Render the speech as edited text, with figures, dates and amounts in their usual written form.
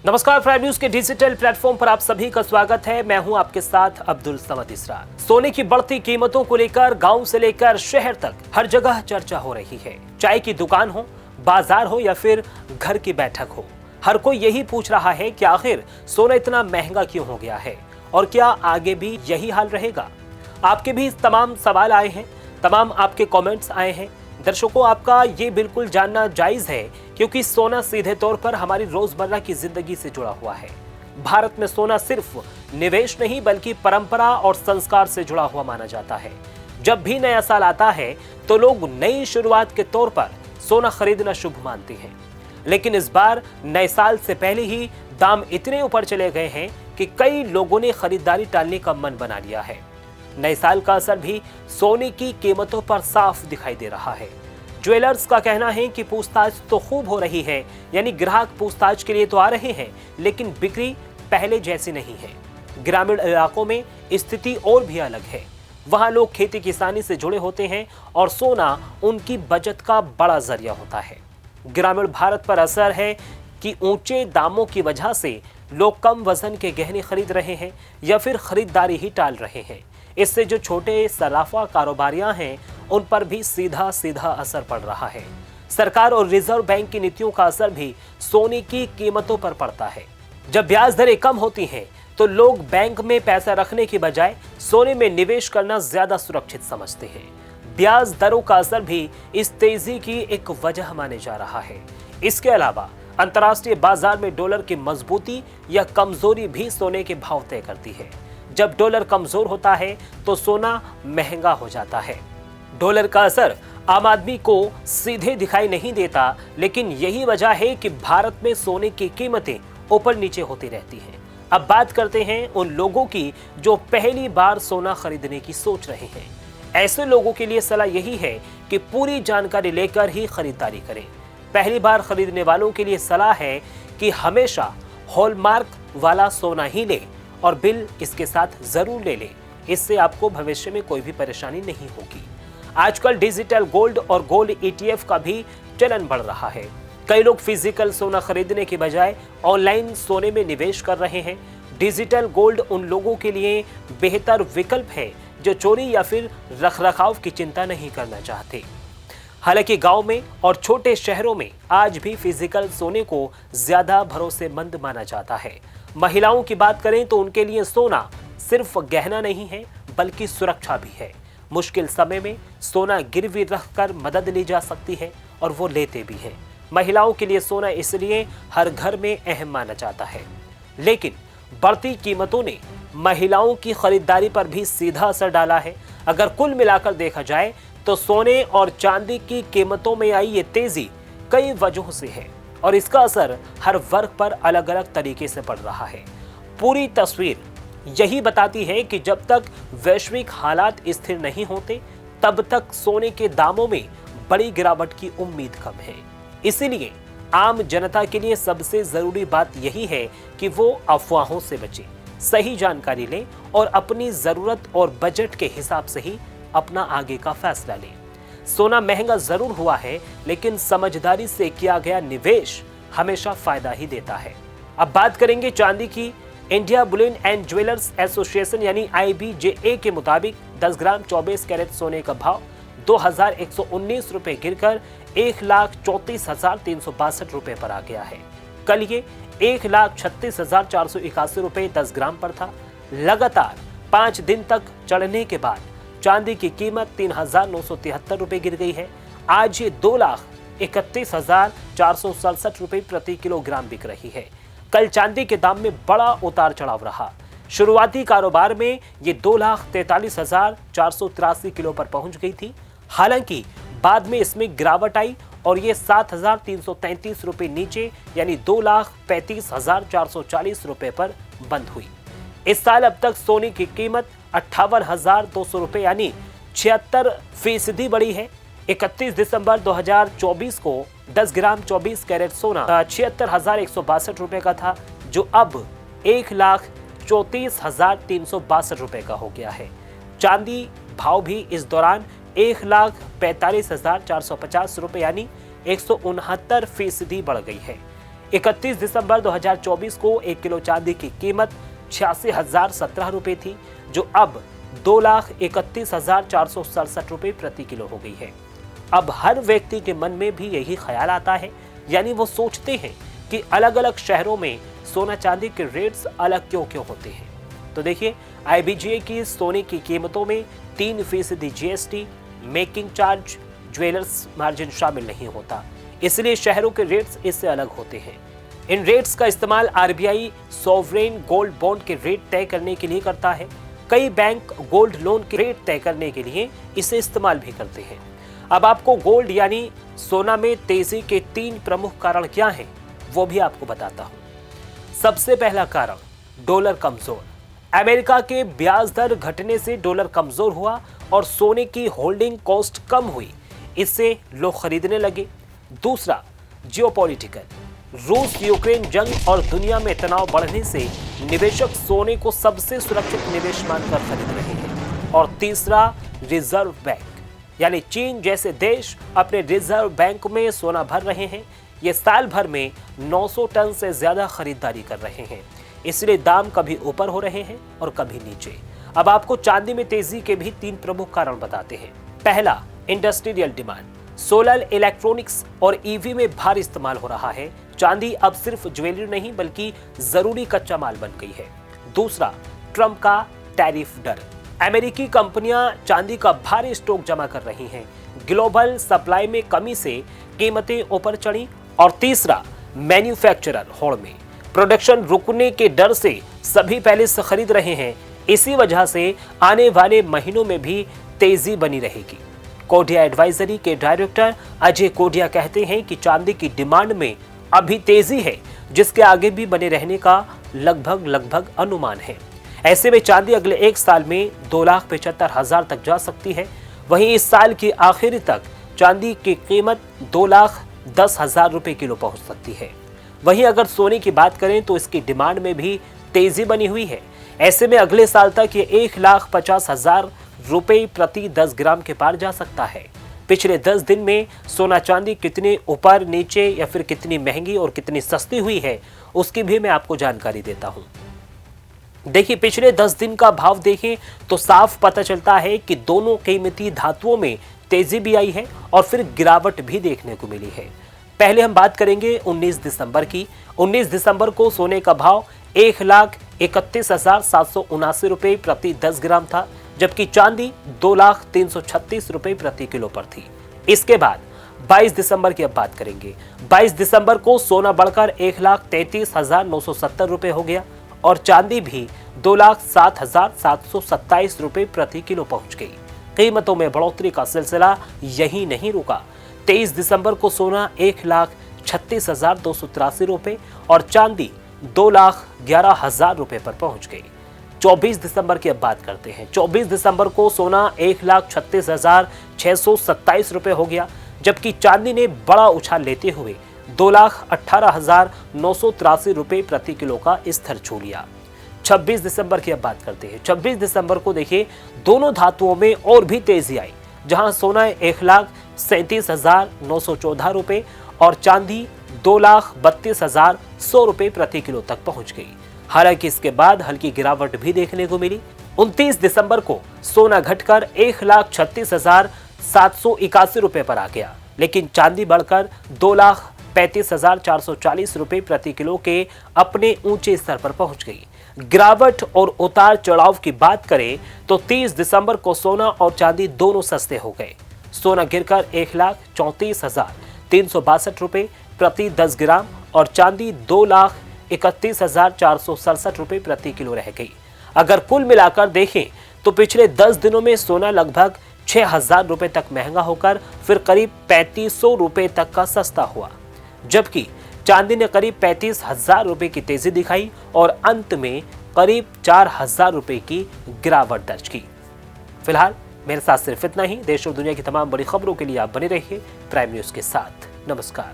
नमस्कार, prime news के digital platform पर आप सभी का स्वागत है। मैं हूं आपके साथ अब्दुल समद इसरार। सोने की बढ़ती कीमतों को लेकर गांव से लेकर शहर तक हर जगह चर्चा हो रही है। चाय की दुकान हो, बाजार हो या फिर घर की बैठक हो, हर कोई यही पूछ रहा है कि आखिर सोना इतना महंगा क्यों हो गया है और क्या आगे भी यही हाल रहेगा। आपके भी तमाम सवाल आए हैं, तमाम आपके कमेंट्स आए हैं। दर्शकों, आपका ये बिल्कुल जानना जायज है क्योंकि सोना सीधे तौर पर हमारी रोजमर्रा की जिंदगी से जुड़ा हुआ है। भारत में सोना सिर्फ निवेश नहीं बल्कि परंपरा और संस्कार से जुड़ा हुआ माना जाता है। जब भी नया साल आता है तो लोग नई शुरुआत के तौर पर सोना खरीदना शुभ मानते हैं, लेकिन इस बार नए साल से पहले ही दाम इतने ऊपर चले गए हैं कि कई लोगों ने खरीदारी टालने का मन बना लिया है। नए साल का असर भी सोने की कीमतों पर साफ दिखाई दे रहा है। ज्वेलर्स का कहना है कि पूछताछ तो खूब हो रही है, यानी ग्राहक पूछताछ के लिए तो आ रहे हैं, लेकिन बिक्री पहले जैसी नहीं है। ग्रामीण इलाकों में स्थिति और भी अलग है। वहां लोग खेती किसानी से जुड़े होते हैं और सोना उनकी बचत का बड़ा जरिया होता है। ग्रामीण भारत पर असर है कि ऊंचे दामों की वजह से लोग कम वजन के गहने खरीद रहे हैं या फिर खरीदारी ही टाल रहे हैं। इससे जो छोटे सराफा कारोबारियां हैं उन पर भी सीधा सीधा असर पड़ रहा है। सरकार और रिजर्व बैंक की नीतियों का असर भी सोने की कीमतों पर पड़ता है। जब ब्याज दरें कम होती हैं तो लोग बैंक में पैसा रखने की बजाय सोने में निवेश करना ज्यादा सुरक्षित समझते हैं। ब्याज दरों का असर भी इस तेजी की एक वजह माने जा रहा है। इसके अलावा अंतर्राष्ट्रीय बाजार में डॉलर की मजबूती या कमजोरी भी सोने के भाव तय करती है। जब डॉलर कमजोर होता है तो सोना महंगा हो जाता है। डॉलर का असर आम आदमी को सीधे दिखाई नहीं देता, लेकिन यही वजह है कि भारत में सोने की कीमतें ऊपर नीचे होती रहती हैं। अब बात करते हैं उन लोगों की जो पहली बार सोना खरीदने की सोच रहे हैं। ऐसे लोगों के लिए सलाह यही है कि पूरी जानकारी लेकर ही खरीदारी करें। पहली बार खरीदने वालों के लिए सलाह है कि हमेशा हॉलमार्क वाला सोना ही लें और बिल इसके साथ जरूर ले लें। इससे आपको भविष्य में कोई भी परेशानी नहीं होगी। आजकल डिजिटल गोल्ड और गोल्ड ETF का भी चलन बढ़ रहा है। कई लोग फिजिकल सोना खरीदने के बजाय ऑनलाइन सोने में निवेश कर रहे हैं। डिजिटल गोल्ड उन लोगों के लिए बेहतर विकल्प है जो चोरी या फिर रखरखाव की चिंता नहीं करना चाहते। हालांकि गांव में और छोटे शहरों में आज भी फिजिकल सोने को ज्यादा भरोसेमंद माना जाता है। महिलाओं की बात करें तो उनके लिए सोना सिर्फ गहना नहीं है बल्कि सुरक्षा भी है। मुश्किल समय में सोना गिरवी रखकर मदद ली जा सकती है और वो लेते भी हैं। महिलाओं के लिए सोना इसलिए हर घर में अहम माना जाता है, लेकिन बढ़ती कीमतों ने महिलाओं की खरीदारी पर भी सीधा असर डाला है। अगर कुल मिलाकर देखा जाए तो सोने और चांदी की कीमतों में आई ये तेजी कई वजहों से है और इसका असर हर वर्ग पर अलग अलग तरीके से पड़ रहा है। पूरी तस्वीर यही बताती है कि जब तक वैश्विक हालात स्थिर नहीं होते तब तक सोने के दामों में बड़ी गिरावट की उम्मीद कम है। इसीलिए आम जनता के लिए सबसे जरूरी बात यही है कि वो अफवाहों से बचे, सही जानकारी लें और अपनी जरूरत और बजट के हिसाब से ही अपना आगे का फैसला लें। सोना महंगा जरूर हुआ है, लेकिन समझदारी से किया गया निवेश हमेशा फायदा ही देता है। अब बात करेंगे चांदी की। India Boolean and jewellers association यानी IBJA के मुताबिक 10 ग्राम 24 कैरेट सोने का भाव 2119 रुपए गिरकर 1,34,362 रुपए पर आ गया है। कल ये 1,36,481 रुपए 10 ग्राम पर था। लगातार 5 दिन तक चढ़ने के बाद चांदी की कीमत 3,973 रुपए गिर गई है। आज ये 2,31,467 रुपए प्रति किलोग्राम बिक रही है। कल चांदी के दाम में बड़ा उतार चढ़ाव रहा। शुरुआती कारोबार में ये 2,43,483 किलो पर पहुंच गई थी। हालांकि बाद में इसमें गिरावट आई और ये 7,333 रुपए नीचे यानी 2,35,440 रुपए पर बंद हुई। इस साल अब तक सोने की कीमत 58,200 रुपए यानी 76% बढ़ी है। 31 दिसंबर 2024 को 10 ग्राम 24 कैरेट सोना 76,162 रुपए का था, जो अब 1,34,362 रुपए का हो गया है। चांदी भाव भी इस दौरान 1,45,450 रुपए यानी 169% बढ़ गई है। 31 दिसंबर 2024 को 1 किलो चांदी की कीमत 86,017 रुपए थी, जो अब 2,31,467 रुपए प्रति किलो हो गई है। अब हर व्यक्ति के मन में भी यही ख्याल आता है, यानी वो सोचते हैं कि अलग अलग शहरों में सोना चांदी के रेट्स अलग क्यों क्यों होते हैं। तो देखिए, IBGA की सोने की कीमतों में 3% GST, making charge, jewellers margin शामिल नहीं होता, इसलिए शहरों के रेट्स इससे अलग होते हैं। इन रेट्स का इस्तेमाल RBI सॉवरेन गोल्ड बॉन्ड के रेट तय करने के लिए करता है। कई बैंक गोल्ड लोन के रेट तय करने के लिए इसे इस्तेमाल भी करते हैं। अब आपको गोल्ड यानी सोना में तेजी के 3 प्रमुख कारण क्या हैं, वो भी आपको बताता हूं। सबसे पहला कारण, डॉलर कमजोर। अमेरिका के ब्याज दर घटने से डॉलर कमजोर हुआ और सोने की होल्डिंग कॉस्ट कम हुई, इससे लोग खरीदने लगे। दूसरा, जियोपॉलिटिकल। रूस यूक्रेन जंग और दुनिया में तनाव बढ़ने से निवेशक सोने को सबसे सुरक्षित निवेश मानकर खरीद रहे हैं। और तीसरा, रिजर्व बैंक, यानी चीन जैसे देश अपने रिजर्व बैंक में सोना भर रहे हैं। ये साल भर में 900 टन से ज्यादा खरीदारी कर रहे हैं, इसलिए दाम कभी ऊपर हो रहे हैं और कभी नीचे। अब आपको चांदी में तेजी के भी 3 प्रमुख कारण बताते हैं। पहला, इंडस्ट्रियल डिमांड। सोलर, इलेक्ट्रॉनिक्स और EV में भारी इस्तेमाल हो रहा है। चांदी अब सिर्फ ज्वेलरी नहीं बल्कि जरूरी कच्चा माल बन गई है। दूसरा, ट्रंप का टैरिफ डर। अमेरिकी कंपनियां चांदी का भारी स्टॉक जमा कर रही हैं। ग्लोबल सप्लाई में कमी से कीमतें ऊपर चढ़ी। और तीसरा, मैन्युफैक्चरर होड़ में। प्रोडक्शन रुकने के डर से सभी पहले से खरीद रहे हैं, इसी वजह से आने वाले महीनों में भी तेजी बनी रहेगी। कोडिया एडवाइजरी के डायरेक्टर अजय कोडिया कहते हैं कि चांदी की डिमांड में अभी तेजी है, जिसके आगे भी बने रहने का लगभग अनुमान है। ऐसे में चांदी अगले 1 साल में 2,75,000 तक जा सकती है। वहीं इस साल की आखिरी तक चांदी की कीमत 2,10,000 रुपए किलो पहुंच सकती है। वहीं अगर सोने की बात करें तो इसकी डिमांड में भी तेजी बनी हुई है। ऐसे में अगले साल तक ये 1,50,000 रुपए प्रति 10 ग्राम के पार जा सकता है। पिछले 10 दिन में सोना चांदी कितने ऊपर नीचे या फिर कितनी महंगी और कितनी सस्ती हुई है, उसकी भी मैं आपको जानकारी देता हूं। देखिए, पिछले 10 दिन का भाव देखें तो साफ पता चलता है कि दोनों कीमती धातुओं में तेजी भी आई है और फिर गिरावट भी देखने को मिली है। पहले हम बात करेंगे 19 दिसंबर की। 19 दिसंबर को सोने का भाव 1,31,779 रुपए प्रति 10 ग्राम था, जबकि चांदी 2,03,36 रुपए प्रति किलो पर थी। इसके बाद 22 दिसंबर की अब बात करेंगे। 22 दिसंबर को सोना बढ़कर 1,33,970 रुपए हो गया और चांदी भी 2,07,727 रुपए प्रति किलो पहुंच गई। कीमतों में बढ़ोतरी का सिलसिला यही नहीं रुका। 23 दिसंबर को सोना 1,36,283 रुपए और चांदी 2,11,000 रुपए पर पहुंच गई। 24 दिसंबर की अब बात करते हैं। 24 दिसंबर को सोना 1,36,627 रुपए हो गया, जबकि चांदी ने बड़ा उछाल लेते हुए 2,18,983 रुपए प्रति किलो का स्तर छू लिया। 26 दिसंबर की अब बात करते हैं। 26 दिसंबर को देखिए, दोनों धातुओं में और भी तेजी आई, जहां सोना 1,37,914 रुपए और चांदी 2,32,100 रुपए प्रति किलो तक पहुंच गई। हालांकि इसके बाद हल्की गिरावट भी देखने को मिली। 29 दिसंबर को सोना घटकर 1,36,781 रुपए पर आ गया, लेकिन चांदी बढ़कर 2,35,440 रुपए प्रति किलो के अपने ऊंचे स्तर पर पहुंच गई। गिरावट और उतार चढ़ाव की बात करें तो 30 दिसंबर को सोना और चांदी दोनों सस्ते हो गए। सोना गिरकर 1,34,362 रुपए प्रति 10 ग्राम और चांदी 2,31,467 रुपए प्रति किलो रह गई। अगर कुल मिलाकर देखें तो पिछले 10 दिनों में सोना लगभग 6,000 रुपए तक महंगा होकर फिर करीब 3,500 रुपए तक का सस्ता हुआ, जबकि चांदी ने करीब 35,000 रुपए की तेजी दिखाई और अंत में करीब 4,000 रुपए की गिरावट दर्ज की। फिलहाल मेरे साथ सिर्फ इतना ही। देश और दुनिया की तमाम बड़ी खबरों के लिए आप बने रहिए प्राइम न्यूज के साथ। नमस्कार।